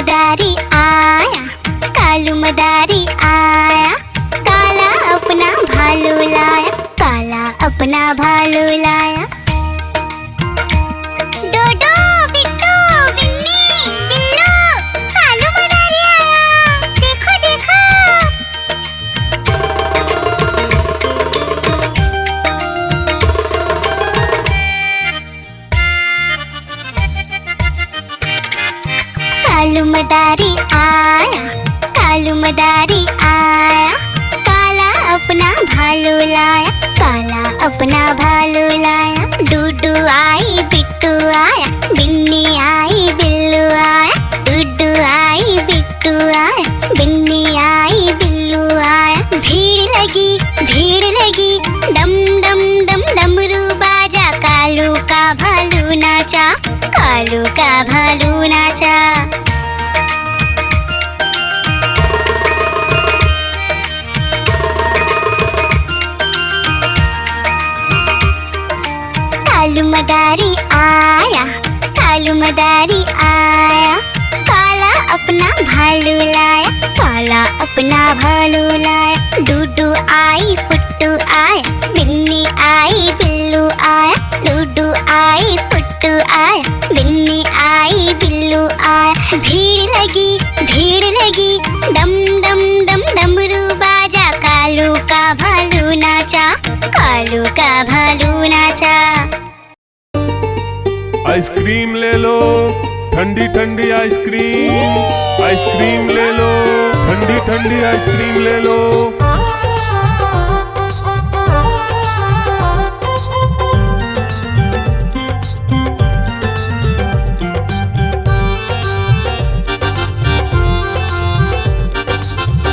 मदारी आया, कालू मदारी आया, काला अपना भालू लाया, काला अपना भालू लाया। डोडो बिट्टू बिन्नी बिल्लू, कालू मदारी आया, देखो देखो। कालू मदारी आया, कालू मदारी आया, काला अपना भालू लाया, काला अपना भालू लाया। डूडू आई बिट्टू आया, बिन्नी आई बिल्लू आया, डूडू आई बिट्टू आया, बिन्नी आई बिल्लू आया। भीड़ लगी डम डम डम डमरू बाजा, कालू का भालू नाचा, कालू का भालू नाचा। कालू मदारी आया, कालू मदारी आया, काला अपना भालू लाया, काला अपना भालू लाया। डूडू आई पुट्टू आया, बिन्नी आई बिल्लू आया, डूडू आई पुट्टू आया, बिन्नी आई बिल्लू आया। भीड़ लगी डम डम डम डमरू बाजा, कालू का भालू नाचा, कालू का भालू नाचा। आइसक्रीम ले लो, ठंडी ठंडी आइसक्रीम, आइसक्रीम ले लो, ठंडी ठंडी आइसक्रीम ले लो।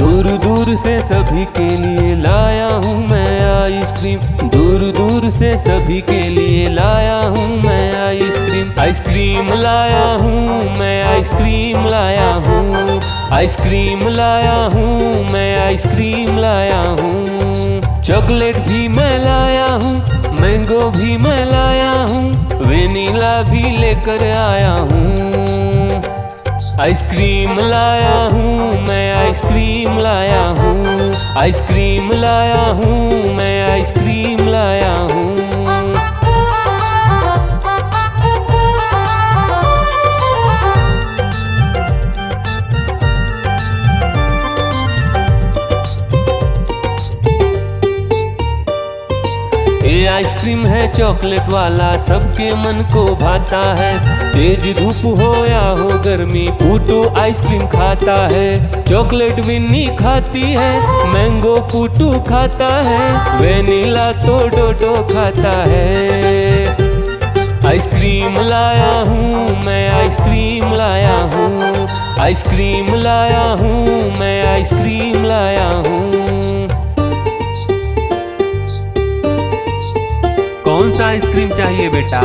दूर दूर से सभी के लिए लाया हूँ मैं आइसक्रीम, दूर दूर से सभी के लिए लाया हूँ मैं आइसक्रीम। आइसक्रीम लाया हूँ मैं, आइसक्रीम लाया हूँ, आइसक्रीम लाया हूँ मैं, आइसक्रीम लाया हूँ। चॉकलेट भी मैं लाया हूँ, मैंगो भी मैं लाया हूँ, वेनिला भी लेकर आया हूँ। आइसक्रीम लाया हूँ मैं, आइसक्रीम लाया हूँ, आइसक्रीम लाया हूँ मैं, आइसक्रीम लाया हूँ। ये आइसक्रीम है चॉकलेट वाला, सबके मन को भाता है। तेज धूप हो या हो गर्मी, पुटू आइसक्रीम खाता है। चॉकलेट विन्नी खाती है, मैंगो पुटू खाता है, वेनिला तो डोडो खाता है। आइसक्रीम लाया हूँ मैं, आइसक्रीम लाया हूँ, आइसक्रीम लाया हूँ मैं, आइसक्रीम लाया हूँ। कौन सा आइसक्रीम चाहिए बेटा?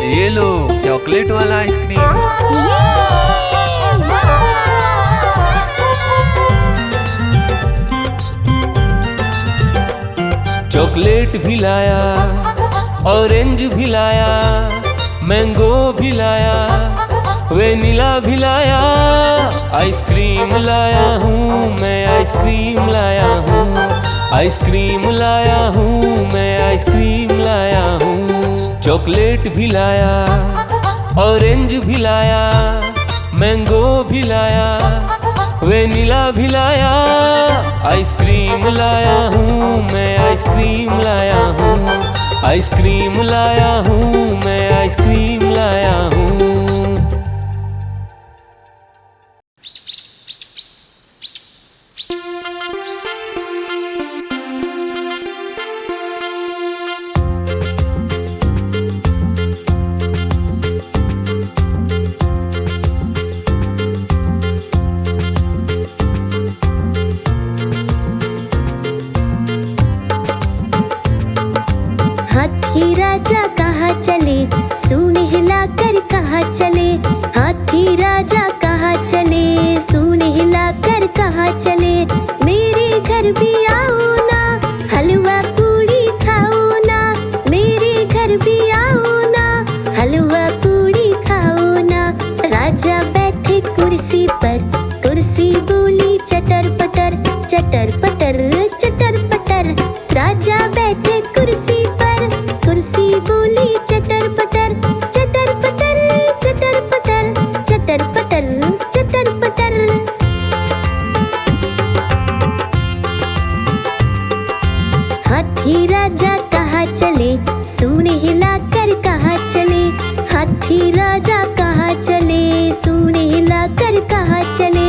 ये लो चॉकलेट वाला आइसक्रीम। चॉकलेट भी लाया, ऑरेंज भी लाया, मैंगो भी लाया, वेनिला भी लाया। आइसक्रीम लाया हूँ मैं, आइसक्रीम लाया हूँ, आइसक्रीम लाया हूँ मैं, आइसक्रीम लाया हूँ। चॉकलेट भी लाया, ऑरेंज भी लाया, मैंगो भी लाया, वेनिला भी लाया। आइसक्रीम लाया हूँ मैं, आइसक्रीम लाया हूँ, आइसक्रीम लाया हूँ मैं, आइसक्रीम लाया हूँ। हाथी राजा कहाँ चले, सूंड हिलाकर कहाँ चले। हाथी राजा कहाँ चले, सूंड हिलाकर कहाँ चले। मेरे घर भी आओ ना, हलवा पूड़ी खाओ ना। मेरे घर भी आओ ना, हलवा पूड़ी खाओ ना। राजा बैठे कुर्सी पर, कुर्सी बोली चटर पटर, चटर पटर चटर पटर। राजा बैठे कुर्सी पर, कुर्सी बोली चटर पटर, चटर पटर चटर पटर, चटर पटर चटर पटर। हाथी राजा कहाँ चले, सूंड हिलाकर कहाँ चले। हाथी राजा कहाँ चले, सूंड हिलाकर कहाँ चले।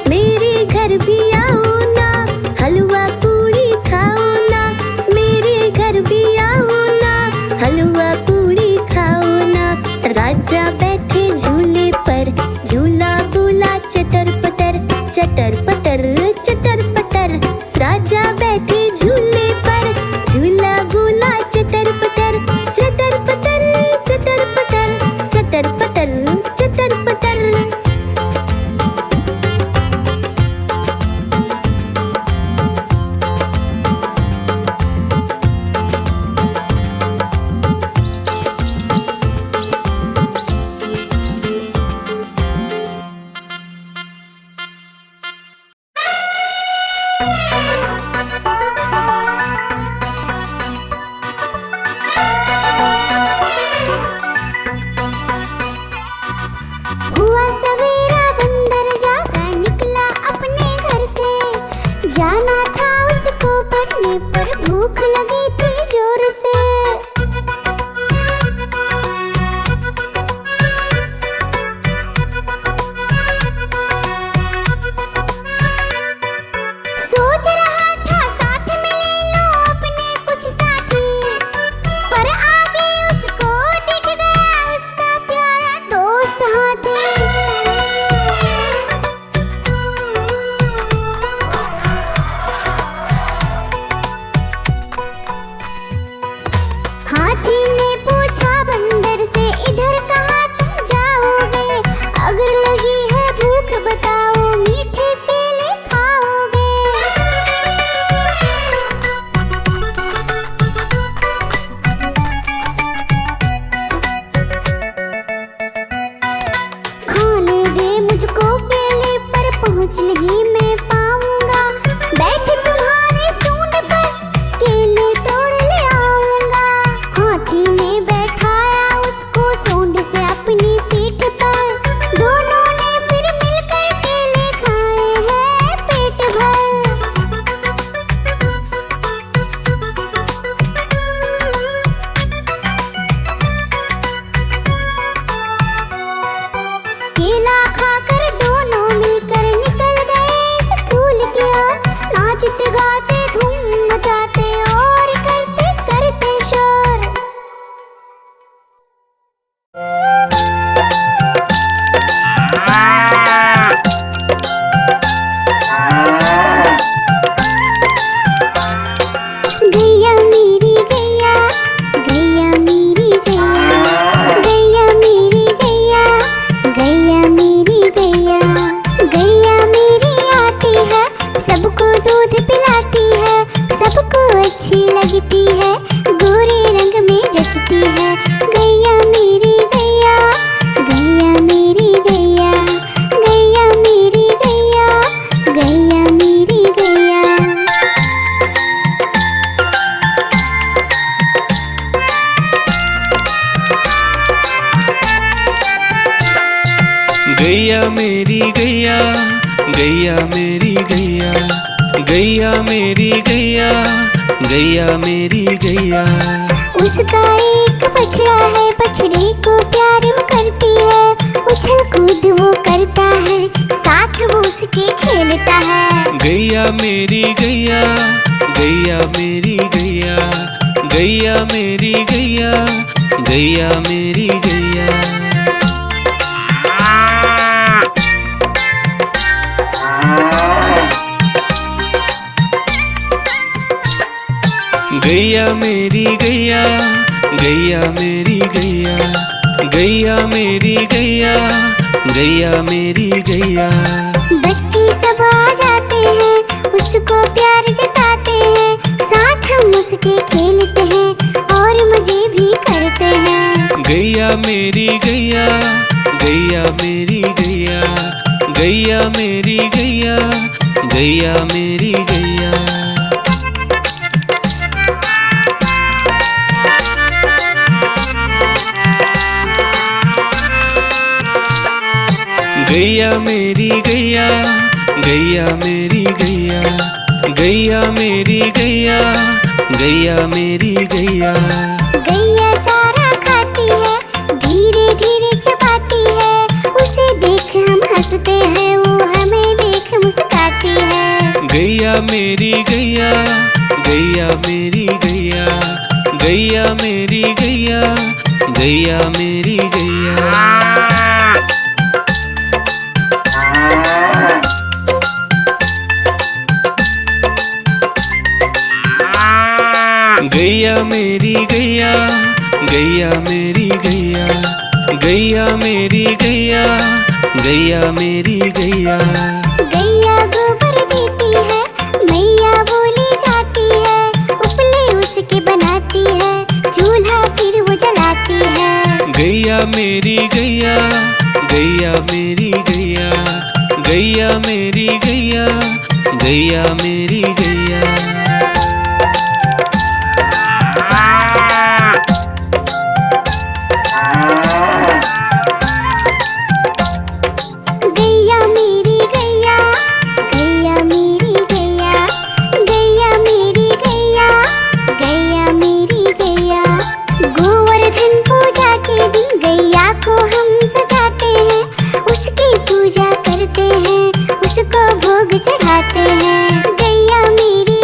मेरे घर भी आओ ना, हलवा पूड़ी खाओ ना। मेरे घर भी आओ ना, हलवा पूड़ी खाओ ना। राजा बैठे झूले पर, झूला बोला चटर पटर, चटर पटर चटर पटर। राजा बैठे झूले पर, झूला बोला चटर पटर, चटर पटर चटर पटर, चटर पटर चटर पटर। हुआ सवेरा बंदर जागा निकला अपने घर से। जाना था उसको पढ़ने पर भूख लगी थी जोर से। सोच रहा था साथ में ले लो अपने कुछ साथी, पर आगे उसको दिख गया उसका प्यारा दोस्त हाथी। हाथी ने पूछा बंदर से, इधर कहाँ तुम जाओगे? अगर लगी है भूख बताओ, मीठे केले खाओगे? खाने दे मुझको केले, पर पहुँच नहीं मैं पाऊंगा। बैठ तुम्हारे सूंड पर, केले तोड़ ले आऊंगा। हाथी ने बैठाया उसको सूंड से अपनी पीठ पर। दोनों ने फिर मिलकर केले खाए हैं पेट भर। केला खाकर दोनों मिलकर निकल गए स्कूल की ओर। नाचते गाते धूम मचाते और करते करते शोर। गैया मेरी गैया, गैया मेरी गैया, गैया मेरी गैया, गैया मेरी गैया। गैया मेरी आती है, सबको दूध पिलाती है, सबको अच्छी लगती है, गोरे रंग में जचती है। गैया मेरी गैया, गैया मेरी गैया, गैया मेरी गैया, गैया मेरी गैया। गैया मेरी गैया, गैया मेरी गैया, गैया मेरी गैया, गैया मेरी गैया। उसका एक बछड़ा है, बछड़े को प्यार वो करती है। उछल कूद वो करता है, साथ वो उसके खेलता है। गैया मेरी गैया, गैया मेरी गैया, गैया मेरी गैया, गैया मेरी गैया। गैया मेरी गैया, गैया मेरी गैया, गैया मेरी गैया, गैया मेरी गैया। बच्चे सब आ जाते हैं, उसको प्यार जताते हैं, साथ हम उसके खेलते हैं और मजे भी करते हैं। गैया मेरी गैया, गैया मेरी गैया, गैया मेरी गैया, गैया मेरी गैया। गैया मेरी गैया, गैया मेरी गैया, गैया मेरी गैया, गैया मेरी गैया। गैया चारा खाती है, धीरे धीरे चबाती है, उसे देख हम हंसते हैं, वो हमें देख मुस्काती है। गैया मेरी गैया, गैया मेरी गैया, गैया मेरी गैया, गैया मेरी गैया। गैया मेरी गैया, गैया मेरी गैया, गैया मेरी गैया, गैया मेरी गैया। गैया गोबर देती है, मैया बोली जाती है, उपले उसके बनाती है, चूल्हा फिर वो जलाती है। गैया मेरी गैया, गैया मेरी गैया, गैया मेरी गैया, गैया मेरी गैया। गैया मेरी गैया, गैया मेरी गैया, गैया मेरी गैया, गैया मेरी गैया। गोवर्धन पूजा के दिन गैया को हम सजाते हैं, उसकी पूजा करते हैं, उसको भोग चढ़ाते हैं। गैया मेरी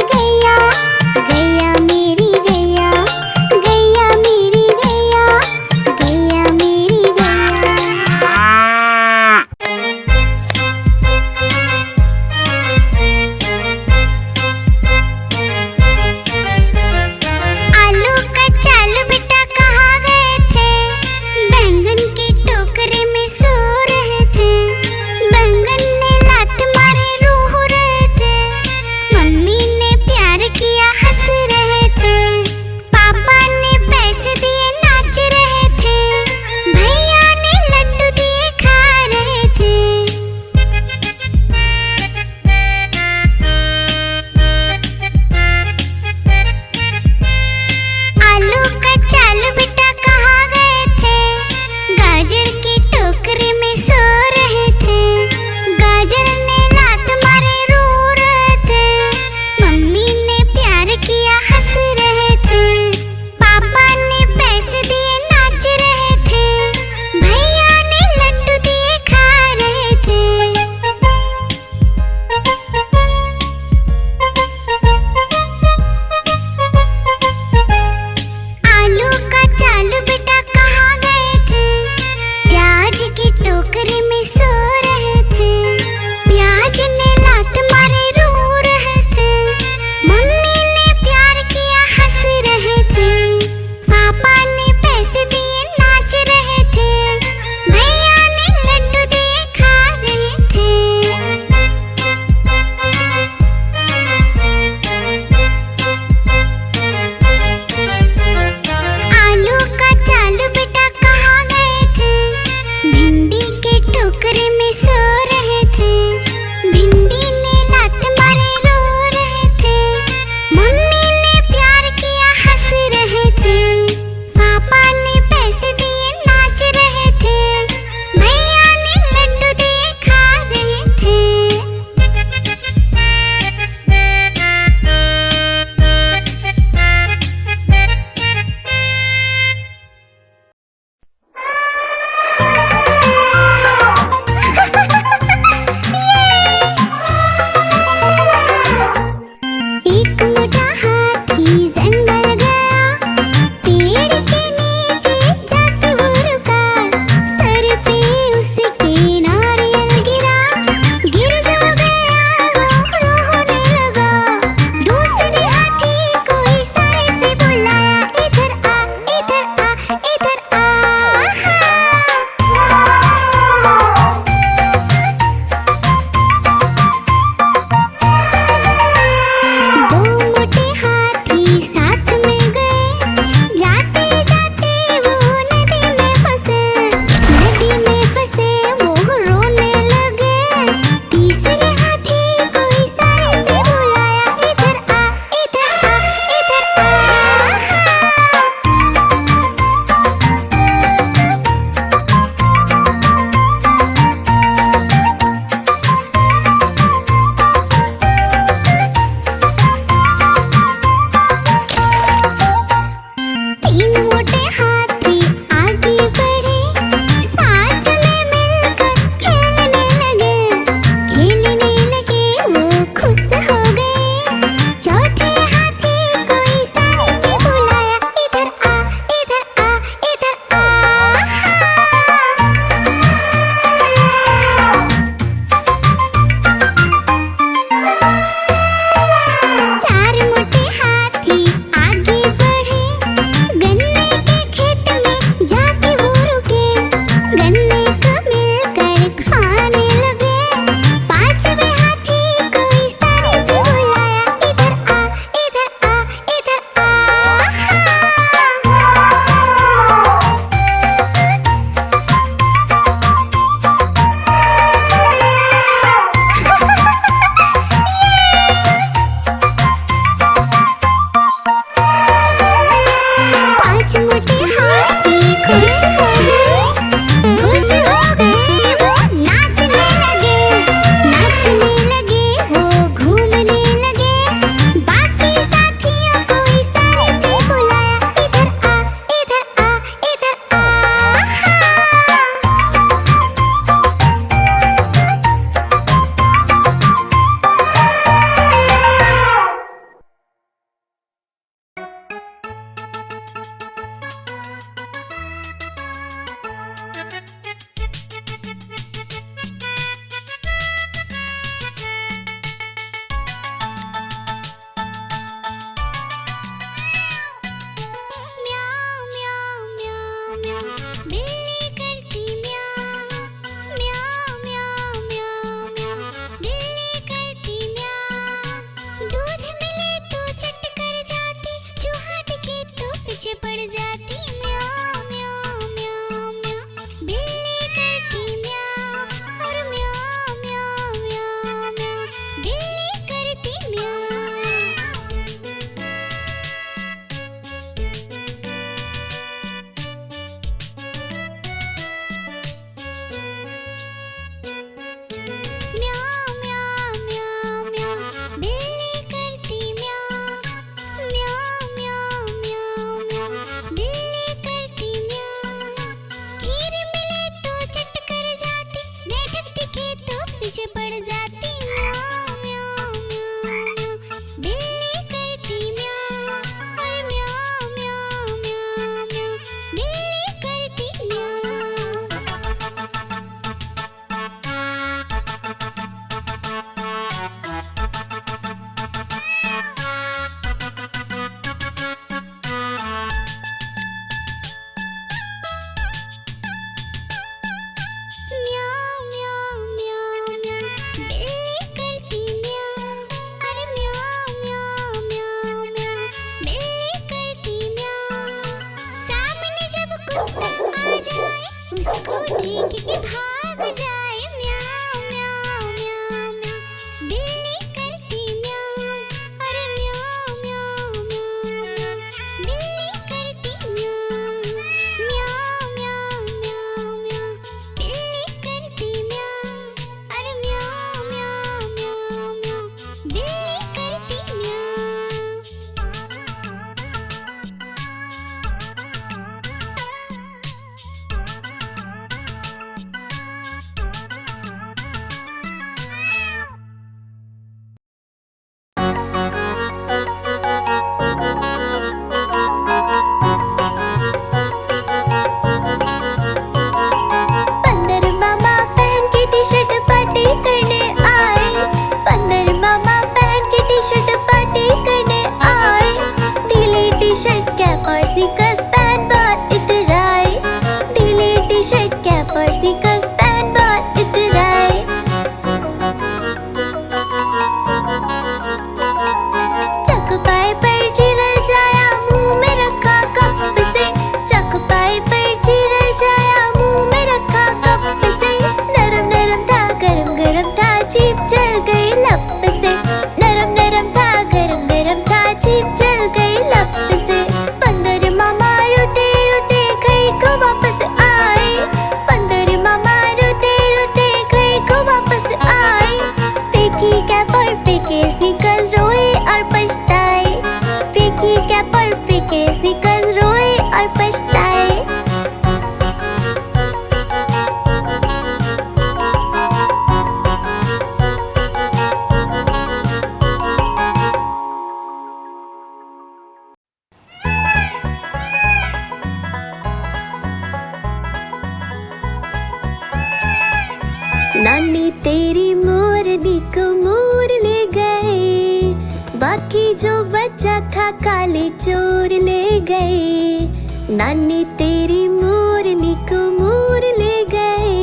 तेरी मोरनी को मोर ले गए, बाकी जो बचा था काले चोर ले गए। नानी तेरी मोरनी को मोर ले गए,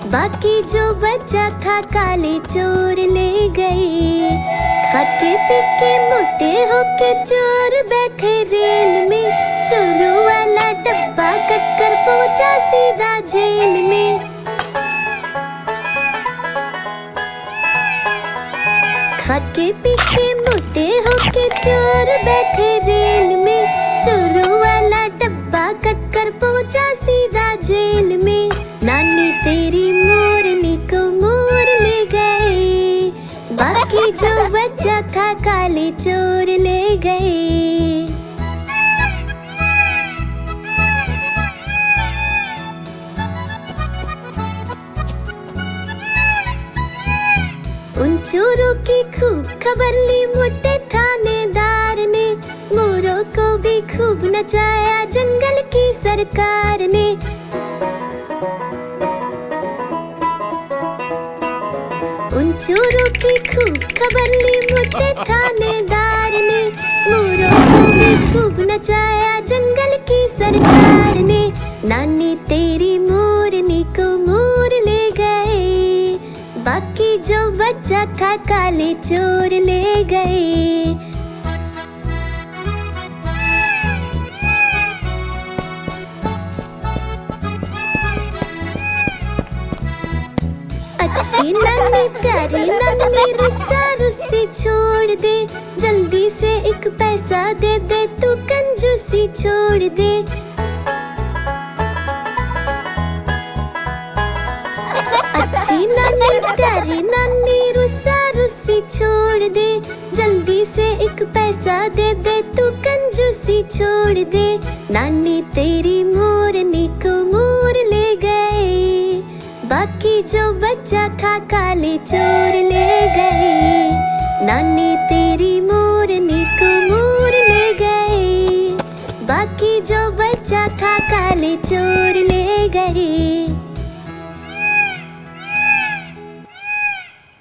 बाकी जो बचा था काले चोर ले गए। खाते पीके मोटे होके चोर बैठे रेल में, चोरों वाला डब्बा कट कर पहुंचा सीधा जेल में। खाके पीके मोटे होके चोर बैठे रेल में, चोरों वाला डब्बा कट कर पहुंचा सीधा जेल में। नानी तेरी मोरनी को मोर ले गए, बाकी जो बचा था काले चोर ले गए। उन चोरों की खूब खबर ली मोटे थानेदार ने, मोरों को भी खूब नचाया जंगल की सरकार ने। उन चोरों की खूब खबर ली मोटे थानेदार ने, मोरों को भी खूब नचाया जंगल की सरकार ने। नानी तेरी मोरनी को मोर ले गए, बाकी जो बचा था काले चोर ले गए। अच्छी नानी प्यारी नानी रुस्सा रुस्सी छोड़ दे, जल्दी से एक पैसा दे दे तू कंजूसी छोड़ दे। अच्छी नानी प्यारी नानी रुस्सा रुस्सी छोड़ दे, जल्दी से एक पैसा दे दे तू कंजूसी छोड़ दे। नानी तेरी मोरनी को मोर ले गए, बाकी जो बचा था काले चोर ले गए। नानी तेरी मोरनी को मोर ले गए, बाकी जो बचा था काले चोर ले गए।